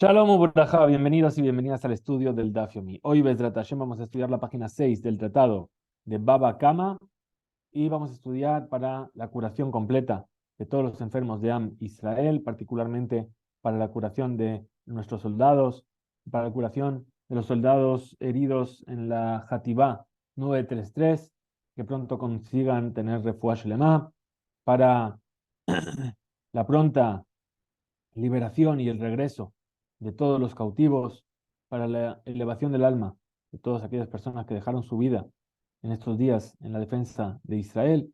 Shalom Ubrajá, bienvenidos y bienvenidas al estudio del Daf Yomi. Hoy, Bezrat Hashem, vamos a estudiar la página 6 del tratado de Baba Kama y vamos a estudiar para la curación completa de todos los enfermos de Am Israel, particularmente para la curación de nuestros soldados, para la curación de los soldados heridos en la Hativá 933, que pronto consigan tener refuah shlema, para la pronta liberación y el regreso de todos los cautivos, para la elevación del alma de todas aquellas personas que dejaron su vida en estos días en la defensa de Israel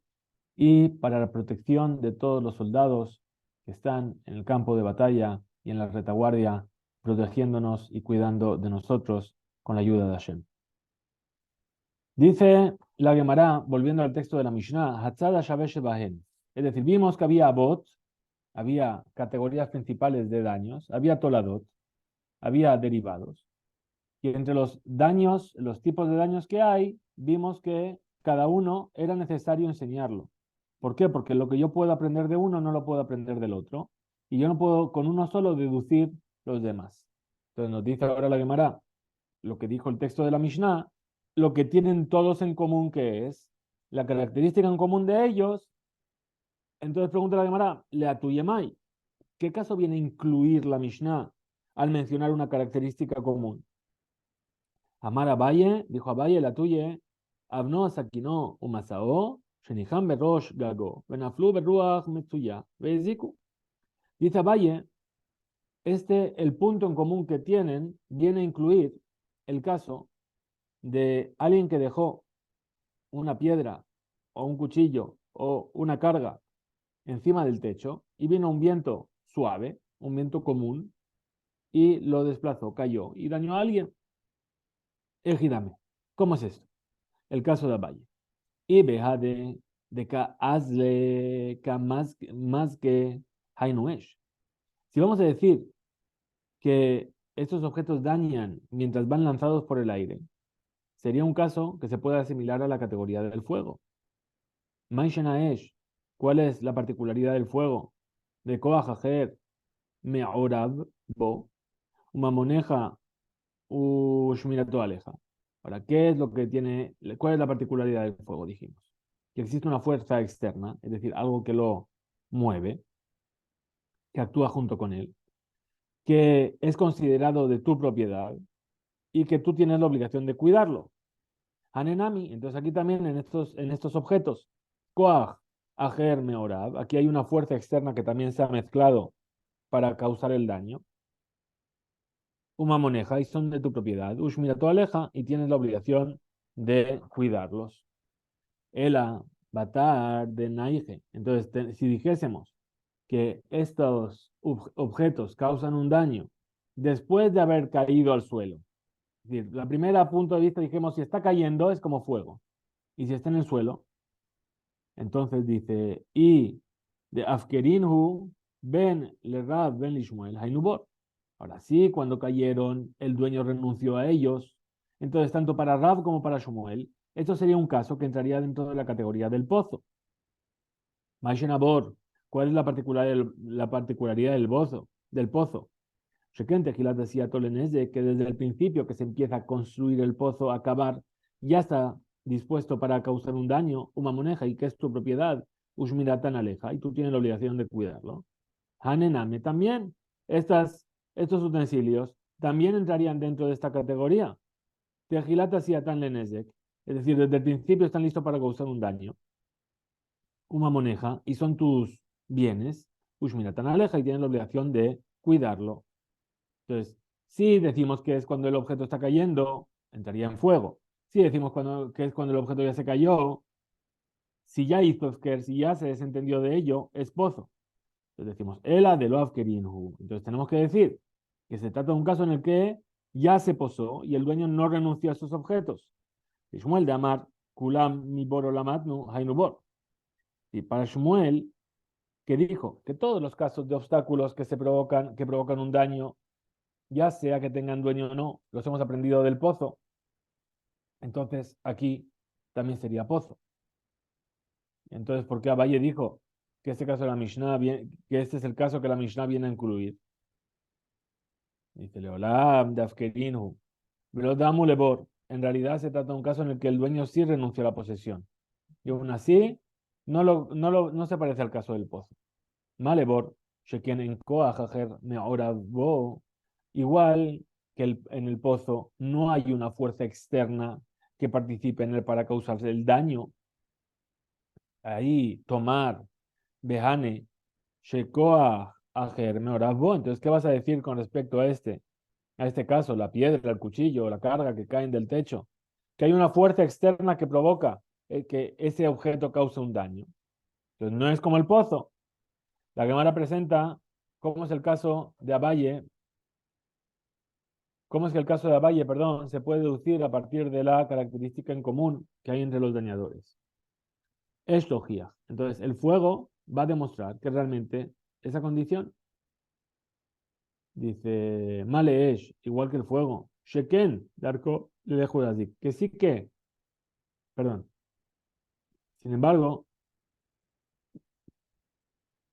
y para la protección de todos los soldados que están en el campo de batalla y en la retaguardia, protegiéndonos y cuidando de nosotros con la ayuda de Hashem. Dice la Gemara, volviendo al texto de la Mishnah, Hatzada Shavesh Bahen. Es decir, vimos que había abot, había categorías principales de daños, había toladot, había derivados. Y entre los daños, los tipos de daños que hay, vimos que cada uno era necesario enseñarlo. ¿Por qué? Porque lo que yo puedo aprender de uno no lo puedo aprender del otro. Y yo no puedo con uno solo deducir los demás. Entonces nos dice ahora la Gemara, lo que dijo el texto de la Mishnah, lo que tienen todos en común que es la característica en común de ellos. Entonces pregunta la Gemara, le Yemai, ¿qué caso viene a incluir la Mishnah al mencionar una característica común? Amar Abaye, dijo Abaye, la tuya, Abno Sakino Umasao, Sheniham Berosh Gago, Benaflu Beruach Metsuya, Beziku. Dice Abaye, el punto en común que tienen viene a incluir el caso de alguien que dejó una piedra o un cuchillo o una carga encima del techo y vino un viento suave, un viento común, y lo desplazó, cayó y dañó a alguien. Ejidame. ¿Cómo es esto? El caso de Abaye. Y beja de ka hazle ka más que hainuesh. Si vamos a decir que estos objetos dañan mientras van lanzados por el aire, sería un caso que se puede asimilar a la categoría del fuego. Maishenaesh, ¿cuál es la particularidad del fuego? De Koach Ajer Me'orab Bo, una moneja Ushmirato Aleja. Ahora, ¿qué es lo que tiene? ¿Cuál es la particularidad del fuego? Dijimos que existe una fuerza externa, es decir, algo que lo mueve, que actúa junto con él, que es considerado de tu propiedad y que tú tienes la obligación de cuidarlo. Hanenami, entonces aquí también en estos objetos, Koach, Ajer, Meorab, aquí hay una fuerza externa que también se ha mezclado para causar el daño. Uma moneja y son de tu propiedad. Ushmira tu aleja y tienes la obligación de cuidarlos. Ela, batar de naige. Entonces, si dijésemos que estos objetos causan un daño después de haber caído al suelo, es decir, la primera punto de vista dijimos, si está cayendo es como fuego, y si está en el suelo, entonces dice, y de Afkerinhu ben Lerab ben Lishmuel Hainubor. Ahora sí, cuando cayeron, el dueño renunció a ellos. Entonces, tanto para Rab como para Shmuel, esto sería un caso que entraría dentro de la categoría del pozo. Maishenabor, ¿cuál es la particularidad del pozo? Shekente Gilat decía Tolenese que desde el principio que se empieza a construir el pozo, a acabar, ya está dispuesto para causar un daño, una moneja, y que es tu propiedad, Ushmiratan Aleja, y tú tienes la obligación de cuidarlo. Hanename también. Estos utensilios también entrarían dentro de esta categoría. Tejilat hacía tan lenezek, es decir, desde el principio están listos para causar un daño, una moneja, y son tus bienes, Ushmiratan Aleja, y tienes la obligación de cuidarlo. Entonces, si decimos que es cuando el objeto está cayendo, entraría en fuego. Si decimos que es cuando el objeto ya se cayó, si ya hizo Efker, si ya se desentendió de ello, es pozo. Entonces decimos, Ela de lo Afkerinhu. Entonces tenemos que decir que se trata de un caso en el que ya se posó y el dueño no renunció a esos objetos. Y Shmuel de Amar, Kulam mi boro lamatnu hainubor. Y para Shmuel, que dijo que todos los casos de obstáculos que provocan un daño, ya sea que tengan dueño o no, los hemos aprendido del pozo. Entonces aquí también sería pozo. Entonces, ¿por qué Abaye dijo que este caso de la Mishnah que este es el caso que la Mishnah viene a incluir? Dice Leolam de Afkerinhu. Velodamu lebor. En realidad se trata de un caso en el que el dueño sí renunció a la posesión. Y aún así, no se parece al caso del pozo. Malebor, Sheken en Koach Ajer Me'oravo. Igual que en el pozo no hay una fuerza externa que participe en él para causarse el daño. Ahí, tomar, Behane, Shekoach Ajer Me'oravo. Entonces, ¿qué vas a decir con respecto a este caso, la piedra, el cuchillo, la carga que caen del techo? Que hay una fuerza externa que provoca que ese objeto cause un daño. Entonces, no es como el pozo. La Gemara presenta cómo es el caso de Abaye, cómo es que el caso de Abaye, perdón, se puede deducir a partir de la característica en común que hay entre los dañadores. Es logía. Entonces, el fuego va a demostrar que realmente esa condición, dice, male es, igual que el fuego, sheken, darko, le dejo así, que sí que, perdón. Sin embargo,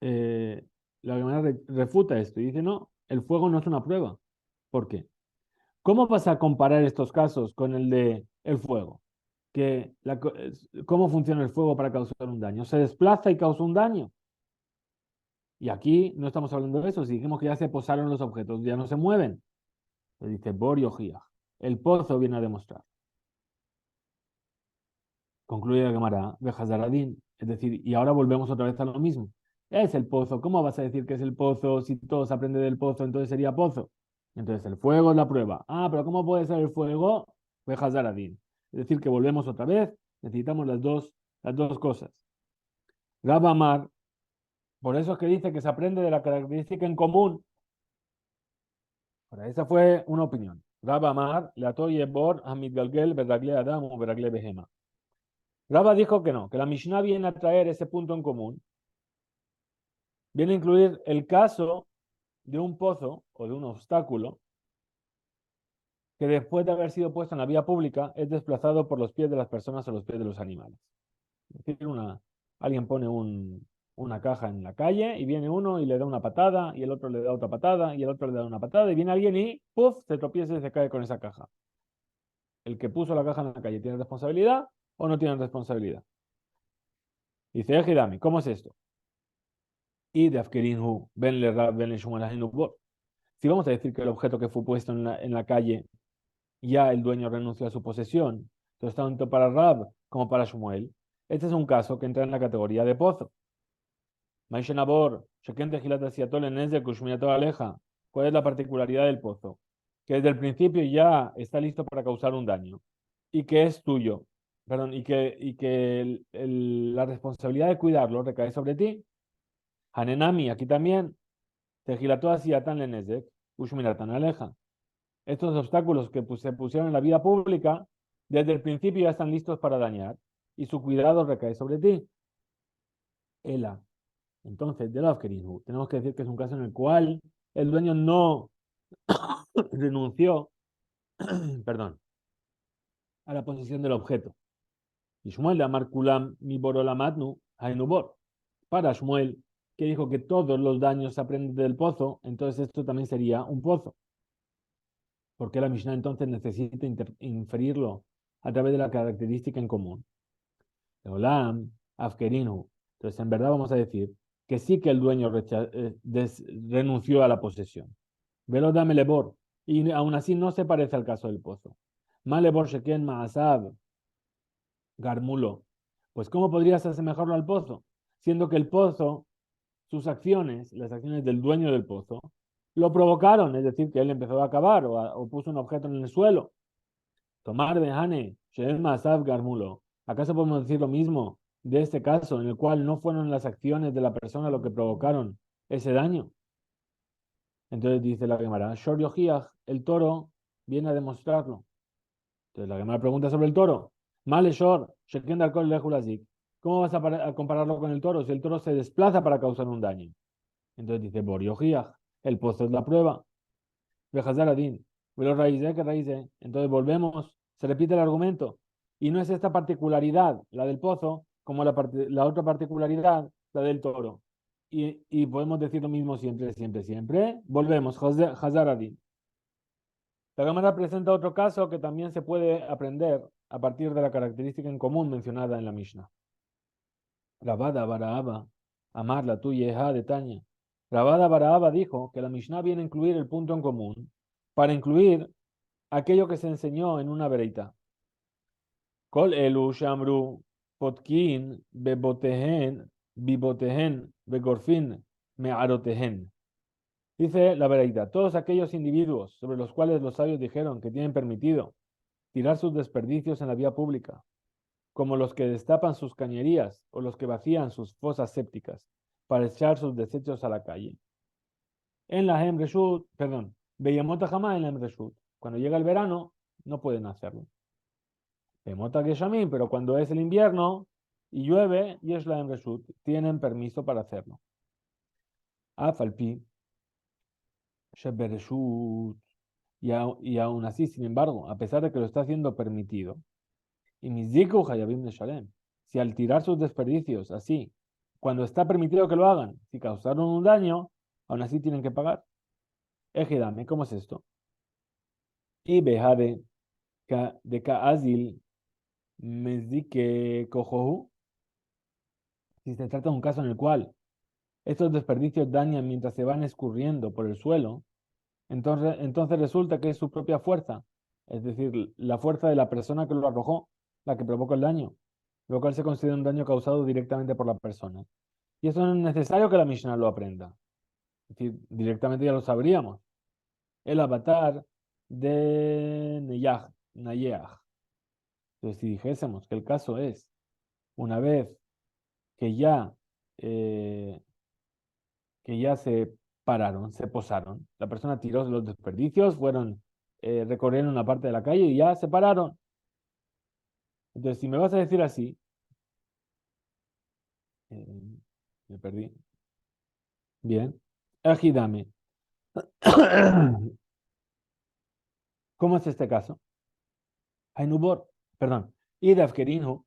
eh, la Gemara refuta esto y dice, no, el fuego no es una prueba. ¿Por qué? ¿Cómo vas a comparar estos casos con el de el fuego? ¿Cómo funciona el fuego para causar un daño? Se desplaza y causa un daño. Y aquí no estamos hablando de eso. Si dijimos que ya se posaron los objetos, ya no se mueven. Le dice Borio Gia. El pozo viene a demostrar. Concluye la Gemara, Bejazaradín. Es decir, y ahora volvemos otra vez a lo mismo. Es el pozo. ¿Cómo vas a decir que es el pozo? Si todo se aprende del pozo, entonces sería pozo. Entonces el fuego es la prueba. Ah, pero ¿cómo puede ser el fuego? Bejazaradín. Es decir, que volvemos otra vez. Necesitamos las dos cosas. Rabba Amar, por eso es que dice que se aprende de la característica en común. Ahora, esa fue una opinión. Rabba Amar, Leatoye Bor, Hamid Galgel, Beragle Adam o Beragle Behema. Rabba dijo que no, que la Mishnah viene a traer ese punto en común. Viene a incluir el caso de un pozo o de un obstáculo que después de haber sido puesto en la vía pública es desplazado por los pies de las personas o los pies de los animales. Es decir, alguien pone una caja en la calle y viene uno y le da una patada y el otro le da otra patada y el otro le da una patada y viene alguien y ¡puf! Se tropieza y se cae con esa caja. ¿El que puso la caja en la calle tiene responsabilidad o no tiene responsabilidad? Dice Ejidami, ¿cómo es esto? Y de Afkerinhu, Ben le Rab, Ben le Si vamos a decir que el objeto que fue puesto en la calle, ya el dueño renunció a su posesión, entonces tanto para Rab como para Shmuel, este es un caso que entra en la categoría de pozo. Maishenabor, Sheken Tejilat Asiatol en de Kushmiato Aleja. ¿Cuál es la particularidad del pozo? Que desde el principio ya está listo para causar un daño y que es tuyo, perdón, y que la responsabilidad de cuidarlo recae sobre ti. Hanenami, aquí también, Tejilato Asiatan Lenezek, Kushmiratan Aleja. Estos obstáculos que se pusieron en la vida pública, desde el principio ya están listos para dañar y su cuidado recae sobre ti. Ela. Entonces, de la tenemos que decir que es un caso en el cual el dueño no renunció, perdón, a la posesión del objeto. Y Shmuel de Amar Kulam mi borolamatnu hainubor. Para Shmuel, que dijo que todos los daños se aprenden del pozo, entonces esto también sería un pozo. Porque la Mishnah entonces necesita inferirlo a través de la característica en común. Olam, Afkerinu. Entonces, en verdad vamos a decir que sí que el dueño renunció a la posesión. Velo dame lebor. Y aún así no se parece al caso del pozo. Malebor sheken maasab garmulo. Pues ¿cómo podrías asemejarlo al pozo? Siendo que el pozo, sus acciones, las acciones del dueño del pozo, lo provocaron, es decir, que él empezó a cavar o puso un objeto en el suelo. Tomar Behane, Sheen maasab garmulo. ¿Acaso podemos decir lo mismo de este caso en el cual no fueron las acciones de la persona lo que provocaron ese daño? Entonces dice la Gemara, Shor Yohiach, el toro viene a demostrarlo. Entonces la Gemara pregunta sobre el toro. Male Shor, Sheken Darkol Lehulazik. ¿Cómo vas a compararlo con el toro si el toro se desplaza para causar un daño? Entonces dice, Bor Yohiach, el pozo es la prueba. Bejazaradin, pero raíz, que raíz. Entonces volvemos, se repite el argumento. Y no es esta particularidad, la del pozo, como la otra particularidad, la del toro. Y podemos decir lo mismo siempre, siempre, siempre. Volvemos, Hazaradin. La Gemara presenta otro caso que también se puede aprender a partir de la característica en común mencionada en la Mishnah. Rabada Baraaba, Amar la tuya de Tanya. Rabada Baraaba dijo que la Mishnah viene a incluir el punto en común para incluir aquello que se enseñó en una vereita. Kol elu shamru potkin bebotehen bibotehen begorfin me'arotehen. Dice la vereita, todos aquellos individuos sobre los cuales los sabios dijeron que tienen permitido tirar sus desperdicios en la vía pública, como los que destapan sus cañerías o los que vacían sus fosas sépticas para echar sus desechos a la calle. En la Reshut, perdón, Beyamota jamás en la Reshut. Cuando llega el verano, no pueden hacerlo. Beyamota Geshamim, pero cuando es el invierno y llueve, y es la Reshut, tienen permiso para hacerlo. Afalpi, Shebereshut, y aún así, sin embargo, a pesar de que lo está haciendo permitido, y Miziku Hayabim de Shalem, si al tirar sus desperdicios así, cuando está permitido que lo hagan, si causaron un daño, aún así tienen que pagar. Ejidame, ¿cómo es esto? Y Behade de Kaazil Mezike Kojohu, si se trata de un caso en el cual estos desperdicios dañan mientras se van escurriendo por el suelo, entonces resulta que es su propia fuerza, es decir, la fuerza de la persona que lo arrojó, la que provoca el daño, lo cual se considera un daño causado directamente por la persona. Y eso no es necesario que la Mishnah lo aprenda. Es decir, directamente ya lo sabríamos. El avatar de Nayeach. Entonces, si dijésemos que el caso es, una vez que ya, eh, que ya se pararon, se posaron, la persona tiró los desperdicios, fueron, recorrieron una parte de la calle y ya se pararon. Entonces, si me vas a decir así, eh, me perdí. Bien. Agidame. ¿Cómo es este caso? Ainubor, perdón. Y de Afkerinhu,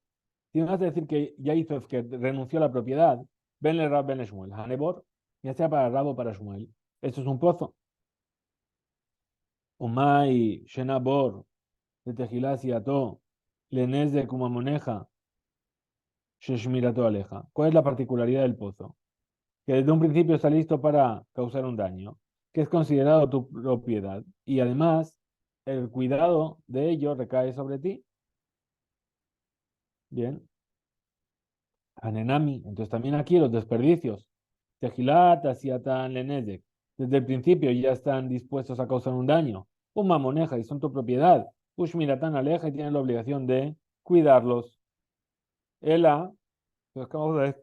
si me vas a decir que ya hizo Efker, renunció a la propiedad, venle Rab ben Shmuel. Hanebor, ya sea para Rab o para Shmuel. Esto es un pozo. Umay, Shenabor, de Tejilas y Ato, Lenez de Kumamoneja, Sheshmirato Aleja. ¿Cuál es la particularidad del pozo? Que desde un principio está listo para causar un daño, que es considerado tu propiedad y además el cuidado de ello recae sobre ti. Bien. Anenami, entonces también aquí los desperdicios. Tejilat, Asiatan, Lenezek. Desde el principio ya están dispuestos a causar un daño. Un mamoneja y son tu propiedad. Ushmiratan aleja y tienen la obligación de cuidarlos. Ela, entonces,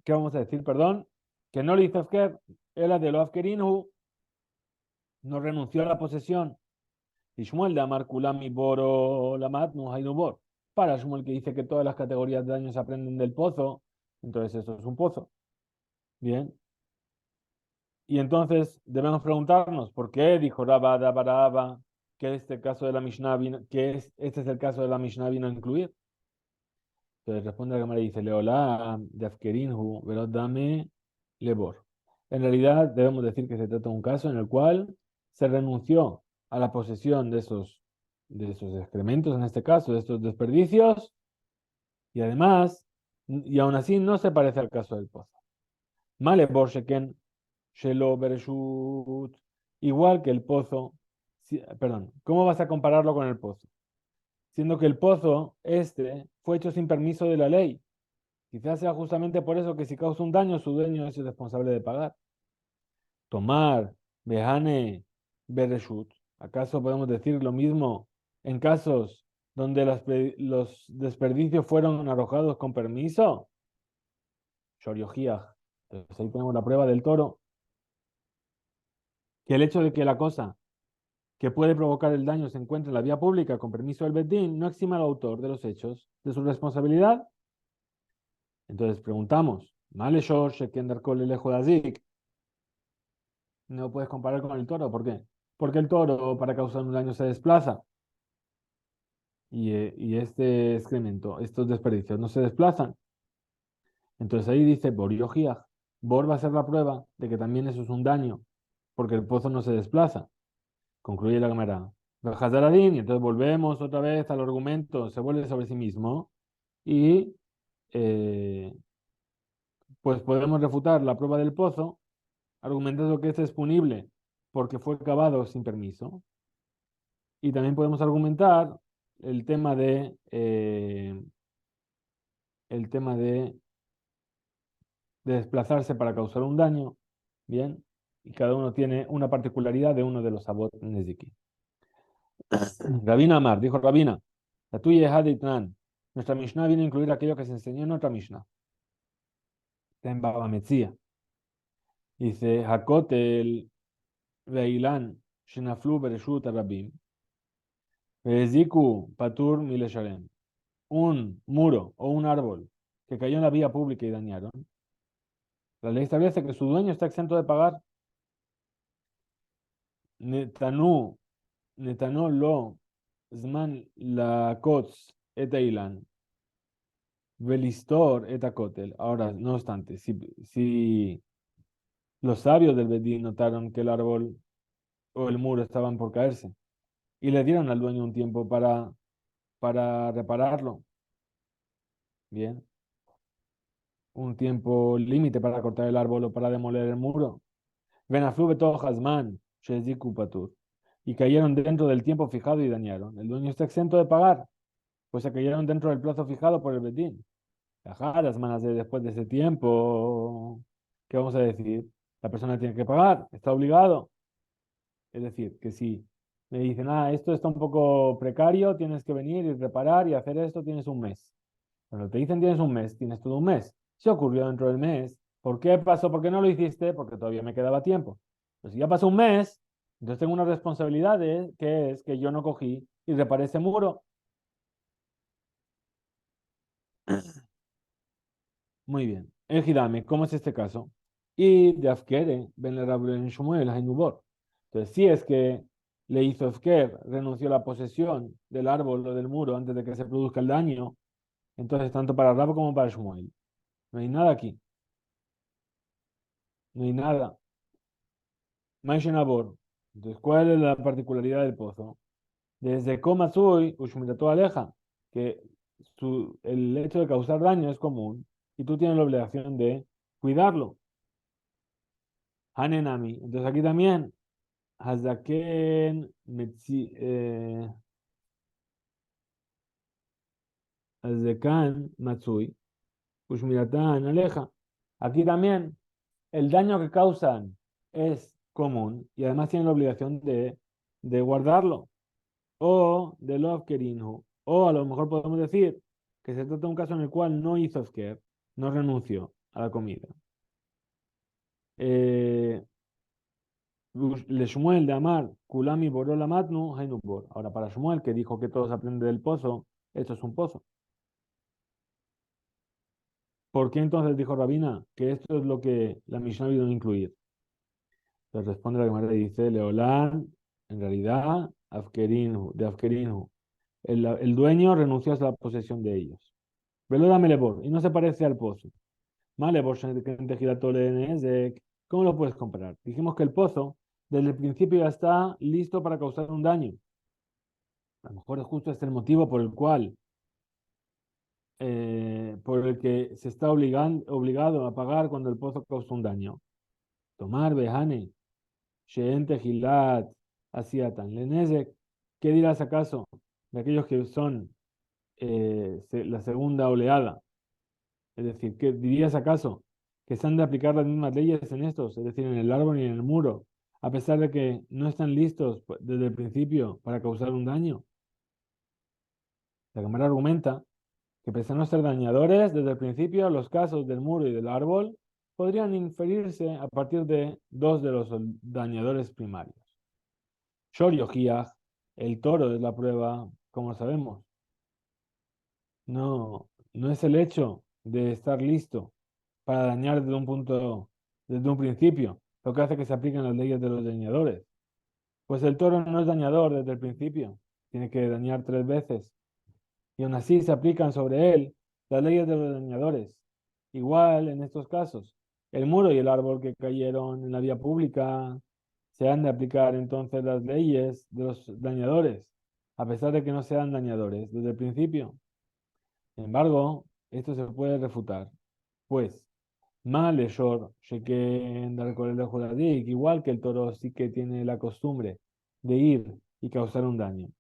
¿qué vamos a decir? Perdón, que no le hizo Afker, Ela de lo Afkerinhu, no renunció a la posesión. Y Shmuel de Amar Kulami Boro Lamat no Hainubor. Para Shmuel que dice que todas las categorías de daño se aprenden del pozo, entonces eso es un pozo. Bien. Y entonces debemos preguntarnos, ¿por qué dijo Rabba Baraba que este caso de la Mishnah vino, este es el caso de la Mishnah vino a incluir? Entonces responde la cámara y dice, Leolá de Afkerinhu, Velot Dame Lebor. En realidad debemos decir que se trata de un caso en el cual se renunció a la posesión de esos excrementos, en este caso, de estos desperdicios, y además, y aún así no se parece al caso del pozo. Male Borsheken Shelo Bereshut, igual que el pozo, perdón, ¿cómo vas a compararlo con el pozo? Siendo que el pozo, este, fue hecho sin permiso de la ley. Quizás sea justamente por eso que si causa un daño, su dueño es el responsable de pagar. Tomar, Behane, Bereshut. ¿Acaso podemos decir lo mismo en casos donde los desperdicios fueron arrojados con permiso? Shoriojiach. Entonces ahí tenemos la prueba del toro, que el hecho de que la cosa que puede provocar el daño se encuentre en la vía pública con permiso del Bedín no exime al autor de los hechos de su responsabilidad. Entonces preguntamos, ¿Male Shor Shekender Kol Elejo Dazik? No puedes comparar con el toro, ¿por qué? Porque el toro para causar un daño se desplaza y este excremento, estos desperdicios no se desplazan. Entonces ahí dice Boriojiach, Bor va a ser la prueba de que también eso es un daño, porque el pozo no se desplaza. Concluye la Gemara. Hazaradín, y entonces volvemos otra vez al argumento, se vuelve sobre sí mismo y eh, pues podemos refutar la prueba del pozo argumentando que este es punible porque fue cavado sin permiso. Y también podemos argumentar el tema de desplazarse para causar un daño, ¿bien? Y cada uno tiene una particularidad de uno de los sabot neziki. Rabina Amar, dijo Rabina, la tuya es Haditran. Nuestra Mishnah viene a incluir aquello que se enseñó en otra Mishnah. Está en Baba Metzia. Dice, Hakotel Veilan Shenaflu Bereshut Rabim. Veziku Patur Milesharem. Un muro o un árbol que cayó en la vía pública y dañaron. La ley establece que su dueño está exento de pagar. Netanu, Netanu lo Zman la Kots et Eilan. Velistor et Akotel. Ahora, no obstante, si los sabios del Bedín notaron que el árbol o el muro estaban por caerse y le dieron al dueño un tiempo para repararlo, bien, un tiempo límite para cortar el árbol o para demoler el muro. Venaflu beto Hazman, Sheziku Patur. Y cayeron dentro del tiempo fijado y dañaron. El dueño está exento de pagar, pues se cayeron dentro del plazo fijado por el Bedín. Ajá, las manos después de ese tiempo, ¿qué vamos a decir? La persona tiene que pagar, está obligado. Es decir, que si me dicen, esto está un poco precario, tienes que venir y reparar y hacer esto, tienes un mes. Cuando te dicen tienes un mes, tienes todo un mes. Si ocurrió dentro del mes, ¿por qué pasó? ¿Por qué no lo hiciste? Porque todavía me quedaba tiempo. Pues si ya pasó un mes, entonces tengo una responsabilidad que es que yo no cogí y reparé ese muro. Muy bien. El Hidame, ¿cómo es este caso? Y de Afkere, Ben en Shmuel, Hainubor. Entonces, si es que le hizo Afker, renunció a la posesión del árbol o del muro antes de que se produzca el daño, entonces tanto para Rab como para Shmuel. No hay nada aquí. No hay nada. Maishenabor. Entonces, ¿cuál es la particularidad del pozo? Desde Komatsui, Ushmirato Aleja, que el hecho de causar daño es común y tú tienes la obligación de cuidarlo. Hanenami. Entonces aquí también, Hazaken Hazakan Matsui, Ushmiratan Aleja. Aquí también el daño que causan es común y además tienen la obligación de guardarlo. O de Love Kerinhu. O a lo mejor podemos decir que se trata de un caso en el cual no hizo Sker, no renunció a la comida. Eh, Le Shmuel de Amar, Kulami Borola Matnu, Hainubor. Ahora, para Shmuel, que dijo que todos aprenden del pozo, esto es un pozo. ¿Por qué entonces dijo Rabina que esto es lo que la Mishnah vino a incluir? Le responde la Gemara y dice, Leolán, en realidad, Afkerinhu, de Afkerinhu. El dueño renunció a la posesión de ellos. Velo dame lebor, y no se parece al pozo. Malebor, ¿cómo lo puedes comparar? Dijimos que el pozo, desde el principio ya está listo para causar un daño. A lo mejor es justo este el motivo por el que se está obligado a pagar cuando el pozo causa un daño. Tomar, Behane, Sheen Tejilat, Asiatan, Lenezek. ¿Qué dirás acaso de aquellos que son la segunda oleada? Es decir, ¿qué dirías acaso que se han de aplicar las mismas leyes en estos, es decir, en el árbol y en el muro, a pesar de que no están listos desde el principio para causar un daño? La Cámara argumenta que pese a no ser dañadores, desde el principio los casos del muro y del árbol podrían inferirse a partir de dos de los dañadores primarios. Shor Yojiach, el toro es la prueba, como sabemos. No es el hecho de estar listo para dañar desde un principio, lo que hace que se apliquen las leyes de los dañadores. Pues el toro no es dañador desde el principio, tiene que dañar 3 veces. Y aún así se aplican sobre él las leyes de los dañadores. Igual en estos casos, el muro y el árbol que cayeron en la vía pública se han de aplicar entonces las leyes de los dañadores, a pesar de que no sean dañadores desde el principio. Sin embargo, esto se puede refutar, pues mal Shor, que en el colegio judadik, igual que el toro sí que tiene la costumbre de ir y causar un daño,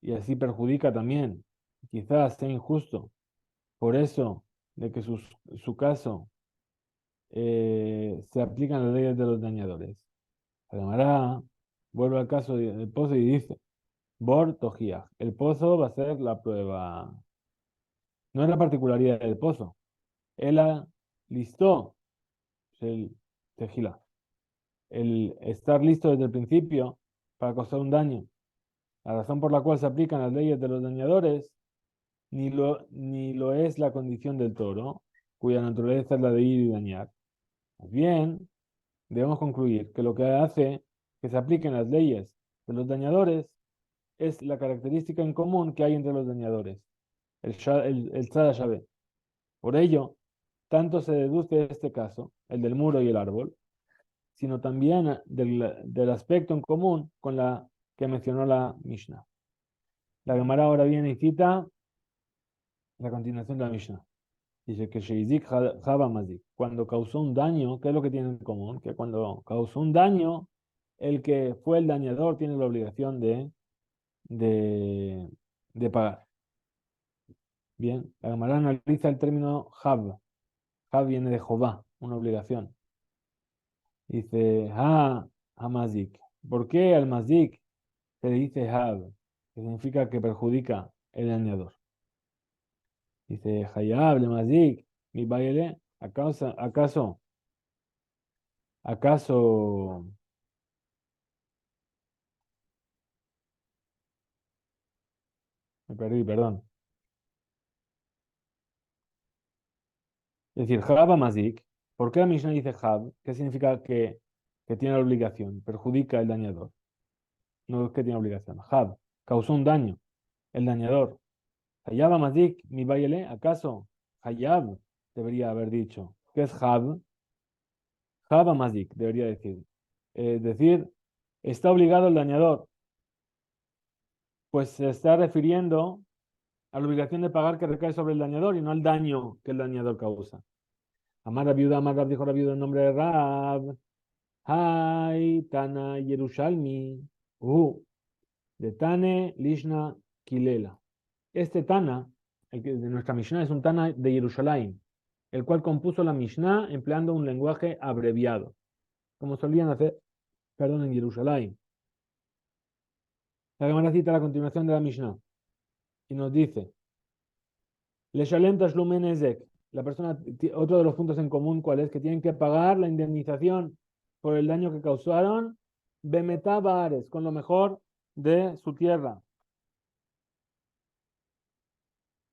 y así perjudica también, quizás sea injusto, por eso de que su caso se aplican las leyes de los dañadores. La Gemara vuelve al caso del pozo y dice, Bor Tojiach, el pozo va a ser la prueba. No es la particularidad del pozo. Él listó el tejila. El estar listo desde el principio para causar un daño. La razón por la cual se aplican las leyes de los dañadores ni lo es la condición del toro, cuya naturaleza es la de ir y dañar. Más bien, debemos concluir que lo que hace que se apliquen las leyes de los dañadores es la característica en común que hay entre los dañadores, el Tzad Shabbat. Por ello, tanto se deduce de este caso, el del muro y el árbol, sino también del aspecto en común con la que mencionó la Mishnah. La Gemara ahora viene y cita la continuación de la Mishnah. Dice que Sheizik Java Mazik, cuando causó un daño, ¿qué es lo que tiene en común? Que cuando causó un daño, el que fue el dañador tiene la obligación de, de pagar. Bien, la Gemara analiza el término Jav. Jav viene de Jová, una obligación. Dice, Mazik. ¿Por qué al Mazik se le dice Jav? Que significa que perjudica el dañador. Dice, Hayab le Mazik, mi baile, acaso, me perdí, perdón. Es decir, Jab Mazik, ¿por qué la Mishnah dice Jab? ¿Qué significa que tiene la obligación? Perjudica el dañador. No es que tiene obligación. Jab, causó un daño, el dañador. Hayab Mazik, mi baile, ¿acaso Hayab debería haber dicho? ¿Qué es Jab? Jab Mazik, debería decir. Es decir, está obligado el dañador, pues se está refiriendo a la obligación de pagar que recae sobre el dañador y no al daño que el dañador causa. Amar a viuda, Amar Rab, dijo la viuda en nombre de Rab. Hay Tana Yerushalmi. De Tane Lishna Kilela. Este Tana, el que de nuestra Mishnah, es un Tana de Jerusalén, el cual compuso la Mishnah empleando un lenguaje abreviado, como solían hacer, perdón, en Jerusalén. La Gemara cita la continuación de la Mishnah y nos dice, Leshalem Tashlumen Ezek. La persona, otro de los puntos en común, ¿cuál es? Que tienen que pagar la indemnización por el daño que causaron, Bemetabares, con lo mejor de su tierra.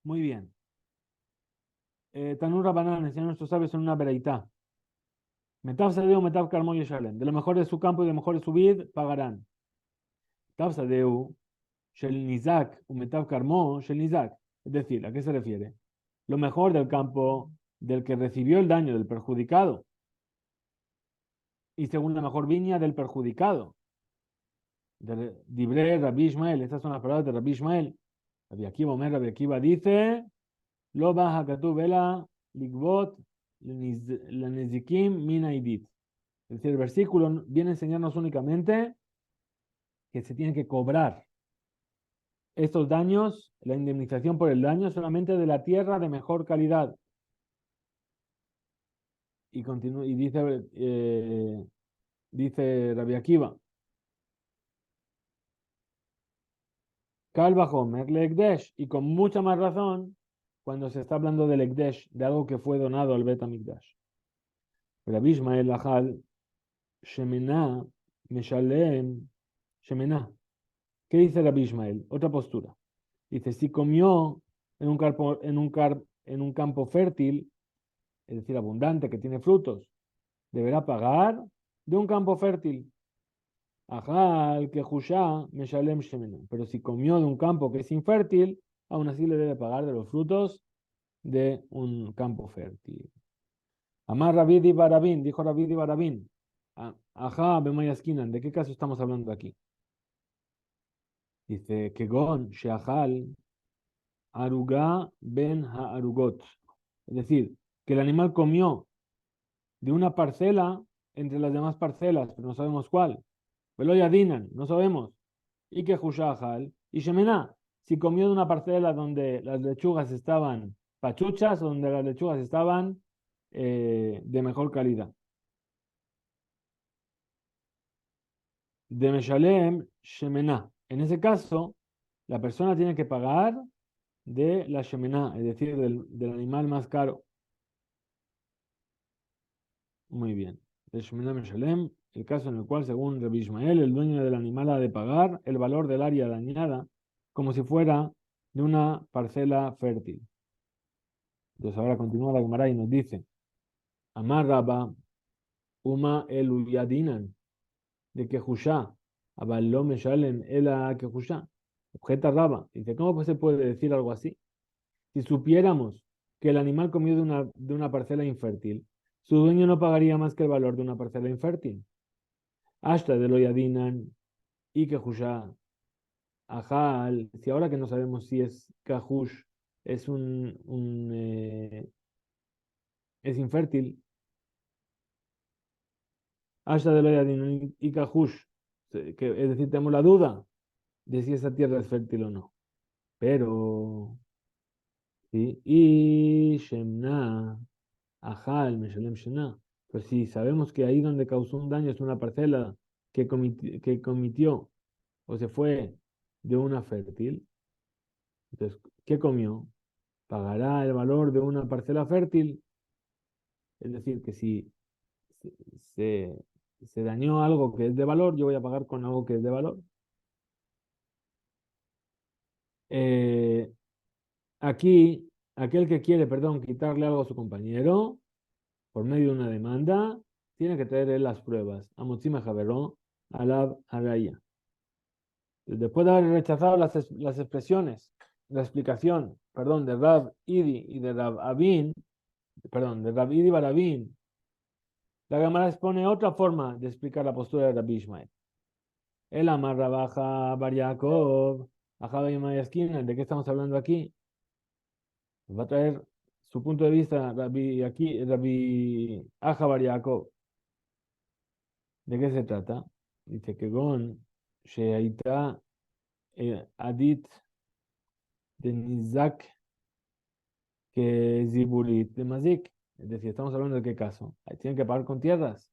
Muy bien. Tanur Rabanán enseñó a nuestros sabios en una bereitá. Metav Sadeu, Metav Karmo y Shalem. De lo mejor de su campo y de lo mejor de su vid, pagarán. Metav Sadeu, Shel Nizak, u Metav Karmo, Shel Nizak. Es decir, ¿a qué se refiere? Lo mejor del campo del que recibió el daño del perjudicado. Y según la mejor viña del perjudicado. Dibre Rabbi Ishmael, estas son las palabras de Rabbi Ishmael. Rabbi Akiva dice, Lo baja katuv vela ligbot la nezikim minaidit. Es decir, el versículo viene a enseñarnos únicamente que se tiene que cobrar estos daños, la indemnización por el daño, solamente de la tierra de mejor calidad. Y, y dice Rabbi Akiva, Kal Vajomer le Ekdesh, y con mucha más razón cuando se está hablando del Ekdesh, de algo que fue donado al Bet HaMikdash. Rabbi Ishmael Achal, Shemená, Meshalem, Shemená. ¿Qué dice Rabbi Ishmael? Otra postura. Dice, si comió en un campo fértil, es decir, abundante, que tiene frutos, deberá pagar de un campo fértil. Ajal que Jushá Meshalem Shemená. Pero si comió de un campo que es infértil, aún así le debe pagar de los frutos de un campo fértil. Amar Rabbi di Barabín, dijo Rabbi di Barabín, Ajá, Bemayaskinan, ¿de qué caso estamos hablando aquí? Dice, Kegon, Sheahal, Arugá ben Haarugot. Es decir, que el animal comió de una parcela entre las demás parcelas, pero no sabemos cuál. Veloya Dinan, no sabemos. Y que Hushahal, y Shemená, si comió de una parcela donde las lechugas estaban pachuchas, donde las lechugas estaban de mejor calidad. De Meshalem Shemená. En ese caso, la persona tiene que pagar de la Shemená, es decir, del animal más caro. Muy bien. De Shemená Meshalem, el caso en el cual, según Rabbi Ismael, el dueño del animal ha de pagar el valor del área dañada como si fuera de una parcela fértil. Entonces ahora continúa la Gemara y nos dice, Amar Rabba, Uma Eluyadinan, de Kehushá, Abaló Meshalem, Ela Kehushá. Objeta Rabba. Dice, ¿cómo se puede decir algo así? Si supiéramos que el animal comió de una parcela infértil, su dueño no pagaría más que el valor de una parcela infértil. Hasta de lo yadinan y kehushá. Ajal, si ahora que no sabemos si es kahush, es es infértil. Hasta de lo yadinan y kahush, es decir, tenemos la duda de si esa tierra es fértil o no. Pero, sí, y shemna. Ajá, el Meshalem Shena. Pues sí, sabemos que ahí donde causó un daño es una parcela que comitió o se fue de una fértil. Entonces, ¿qué comió? Pagará el valor de una parcela fértil. Es decir, que si se, se- se dañó algo que es de valor, yo voy a pagar con algo que es de valor. Eh, aquí, aquel que quiere, perdón, quitarle algo a su compañero por medio de una demanda, tiene que traer él las pruebas. Amotzima Javeró, Alab Araya. Después de haber rechazado las expresiones, la explicación, perdón, de Rab Idi y de Rab Abin, perdón, de Rab Idi Barabin, la Gemara expone otra forma de explicar la postura de Rabbi Ishmael. El amarra baja Bar Yaakov, Ajaba y Esquina, ¿de qué estamos hablando aquí? Nos va a traer su punto de vista Rabbi Aja Bar Yaakov. ¿De qué se trata? Dice que Gon, Sheaita, Adit, de Nizak, que Ziburit de Mazik. Es decir, estamos hablando de qué caso. Ahí tienen que pagar con tierras.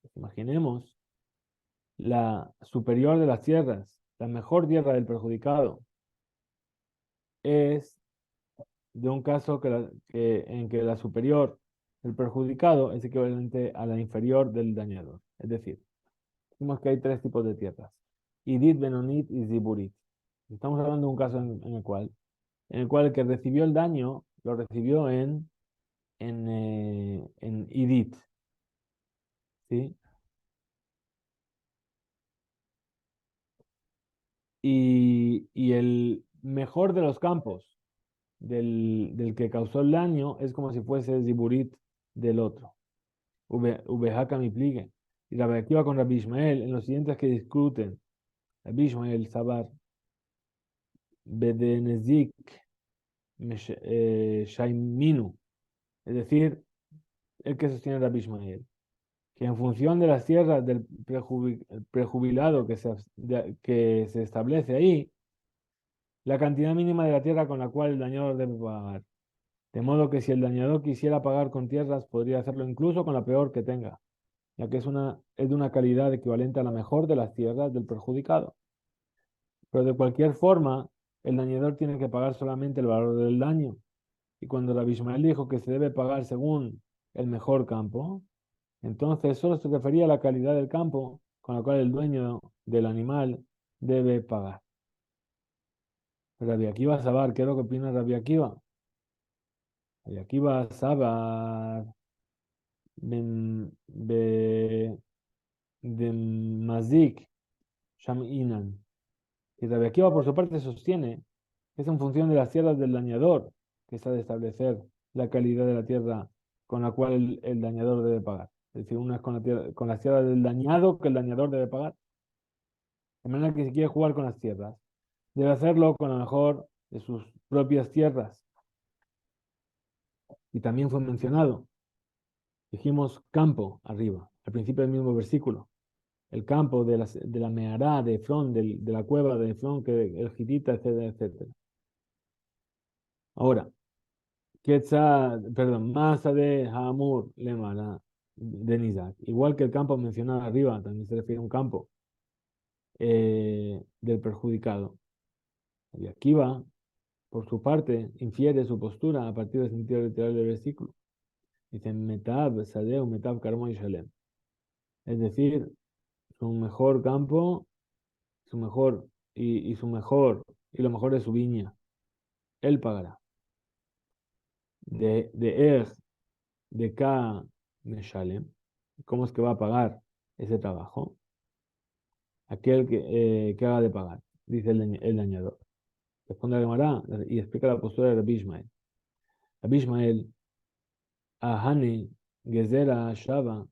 Pues imaginemos la superior de las tierras, la mejor tierra del perjudicado, es de un caso en que la superior del perjudicado es equivalente a la inferior del dañador. Es decir, decimos que hay tres tipos de tierras: Idit, Benonit y Ziburit. Estamos hablando de un caso en el cual el que recibió el daño lo recibió en Idit, ¿sí? Y el mejor de los campos del que causó el daño es como si fuese Ziburit del otro. Ubehaka mi pligue. Y Rabbi Akiva con Rabbi Ismael, en los siguientes que discuten, Rabbi Ismael, Sabar, Bedenezik, Shaiminu, es decir, el que sostiene Rabbi Ismael, que en función de las tierras del prejubilado que se establece ahí, la cantidad mínima de la tierra con la cual el dañador debe pagar. De modo que si el dañador quisiera pagar con tierras, podría hacerlo incluso con la peor que tenga, ya que es de una calidad equivalente a la mejor de las tierras del perjudicado. Pero de cualquier forma, el dañador tiene que pagar solamente el valor del daño. Y cuando Rabbi Ismael dijo que se debe pagar según el mejor campo, entonces solo se refería a la calidad del campo con la cual el dueño del animal debe pagar. Rabbi Akiva Sabar, ¿qué es lo que opina Rabbi Akiva? Rabbi Akiva Sabar, de Mazik, Shaminan. Y Rabbi Akiva, por su parte, sostiene que es en función de las tierras del dañador que está de establecer la calidad de la tierra con la cual el dañador debe pagar. Es decir, una es con las tierras del dañado que el dañador debe pagar. De manera que si quiere jugar con las tierras, debe hacerlo con la mejor de sus propias tierras. Y también fue mencionado, dijimos campo arriba, al principio del mismo versículo. El campo de la Mehará, de Efrón, de la cueva de Efrón, que el Gitita, etcétera, etcétera. Ahora, Masa de Hamur, Lemala, de Nizak. Igual que el campo mencionado arriba, también se refiere a un campo del perjudicado. Y Akiva, por su parte, infiere su postura a partir del sentido literal del versículo. Dice, Metab, Sadeu, Metab, Karmo y Shalem. Es decir, su mejor campo, su mejor, y su mejor, y lo mejor de su viña. Él pagará. De de K, Meshalem. ¿Cómo es que va a pagar ese trabajo? Aquel que haga de pagar, dice el dañador. Responde a Gemara y explica la postura de Rabbi Ishmael. Rabbi Ishmael, Ahane, Gezera, Shava,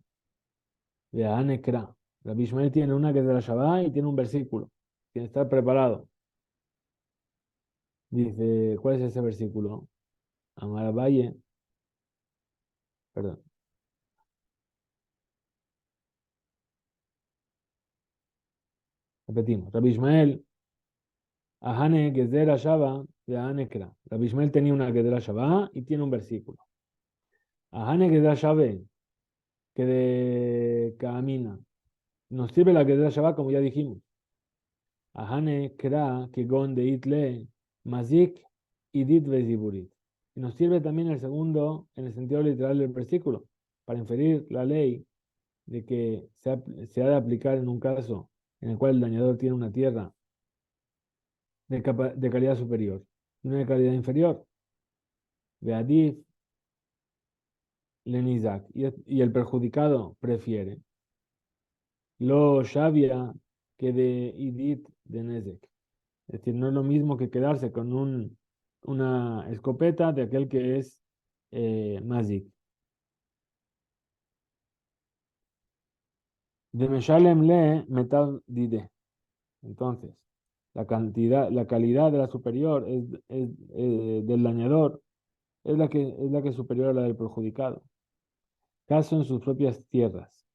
de Ahane Kra. Rabbi Ishmael tiene una Gezera Shava y tiene un versículo. Tiene que estar preparado. Dice, ¿cuál es ese versículo? Amar Valle, perdón, repetimos. Rabbi Ishmael, Ahane, Gezera, Shava, de Ahane Kra. Rabbi Ishmael tenía una Gezera Shava y tiene un versículo. Ahane Gezera Shave, que de Camina. Nos sirve la Gezerah Shabbat, como ya dijimos. Ahane Kra, Kegon de Itle, Mazik, Idit Veziburit. Y nos sirve también el segundo, en el sentido literal del versículo, para inferir la ley de que se ha de aplicar en un caso en el cual el dañador tiene una tierra de calidad superior y una de calidad inferior. Beadif, Lenizak. Y el perjudicado prefiere lo Shavia que de Idit de Nezek. Es decir, no es lo mismo que quedarse con una escopeta de aquel que es Mazik. De Meshalem le Metav Dide. Entonces, la calidad de la superior del dañador es la que es superior a la del perjudicado. Caso en sus propias tierras.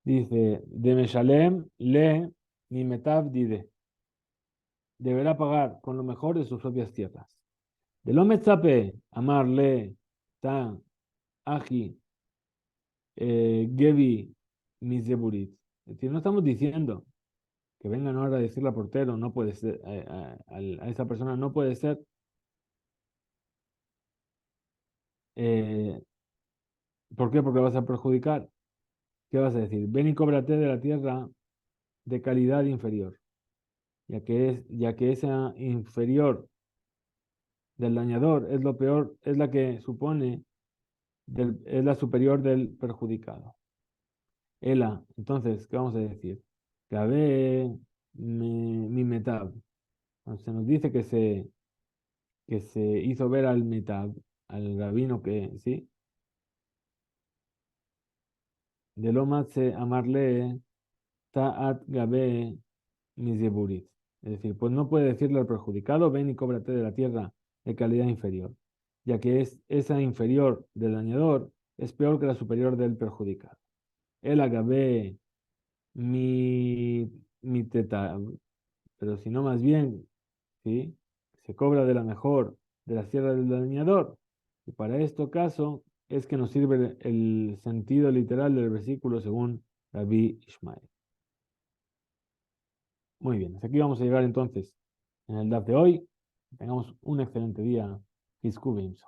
Dice, de Meshalem le mi Metav Dide. Deberá pagar con lo mejor de sus propias tierras. De lo metzape, amarle, ta, aji, gevi, miseburit. Es decir, no estamos diciendo que vengan ahora a decirle al portero, no puede ser, a esa persona no puede ser, eh, ¿por qué? Porque vas a perjudicar. ¿Qué vas a decir? Ven y cóbrate de la tierra de calidad inferior, ya que esa inferior del dañador es lo peor, es la que supone, es la superior del perjudicado. Ela, entonces, ¿qué vamos a decir? Cabe mi metab. Se nos dice que se hizo ver al metab, al rabino que, ¿sí? De lo más amarle ta'at gabe miseburit. Es decir, pues no puede decirle al perjudicado, ven y cóbrate de la tierra de calidad inferior, ya que esa inferior del dañador es peor que la superior del perjudicado. El agabe mi teta, pero si no más bien, ¿sí? Se cobra de la mejor de la sierra del dañador. Y para este caso es que nos sirve el sentido literal del versículo según Rabbi Ishmael. Muy bien, hasta aquí vamos a llegar entonces en el DAF de hoy. Tengamos un excelente día. Hiskubimso.